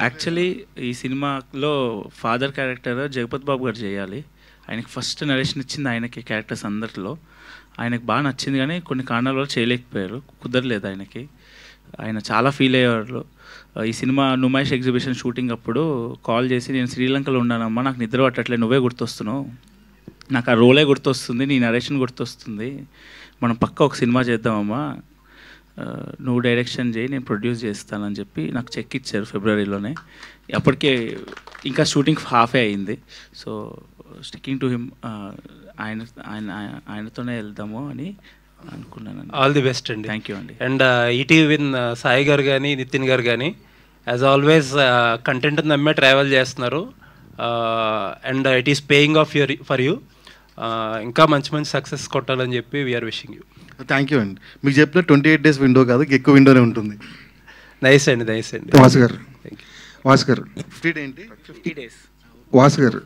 Actually ఈ సినిమాలో father character Jagapathi బాబు గారు చేయాలి. ఆయనకి ఫస్ట్ నరేషన్ ఇచ్చింది ఆయనకి, క్యారెక్టర్స్ అందరిలో ఆయనకు బాగా నచ్చింది, కానీ కొన్ని కారణాల వల్ల చేయలేకపోయారు, కుదరలేదు ఆయనకి. ఆయన చాలా ఫీల్ అయ్యేవారు. ఈ సినిమా నుమాయిష్ ఎగ్జిబిషన్ షూటింగ్ అప్పుడు కాల్ చేసి, నేను శ్రీలంకలో ఉన్నానమ్మా, నాకు నిద్ర పట్టట్లేదు, నువ్వే గుర్తొస్తున్నావు, నాకు ఆ రోలే గుర్తొస్తుంది, నీ నరేషన్ గుర్తొస్తుంది, మనం పక్క ఒక సినిమా చేద్దామమ్మా, నువ్వు డైరెక్షన్ చేయి, నేను ప్రొడ్యూస్ చేస్తానని చెప్పి నాకు చెక్ ఇచ్చారు ఫిబ్రవరిలోనే. అప్పటికే ఇంకా షూటింగ్ హాఫే అయింది. సో స్టిక్కింగ్ టు హిమ్, ఆయనతోనే వెళ్దాము అని అనుకున్నాను. ఆల్ ది బెస్ట్ అండి. థ్యాంక్ యూ అండి. అండ్ ఈటీవీ విన్ సాయి గారు కానీ నితిన్ గారు కానీ యాజ్ ఆల్వేస్ కంటెంట్ నమ్మే ట్రావెల్ చేస్తున్నారు. And it is paying off for you. ఇంకా మంచి మంచి సక్సెస్ కొట్టాలని చెప్పి we are wishing you. Thank you అండి. మీకు చెప్పిన 28 days విండో కాదు, ఎక్కువ విండోనే ఉంటుంది. నైస్ అండి, నైస్ అండి. వాసు గారు 50 ఏంటి 50 days వాసు గారు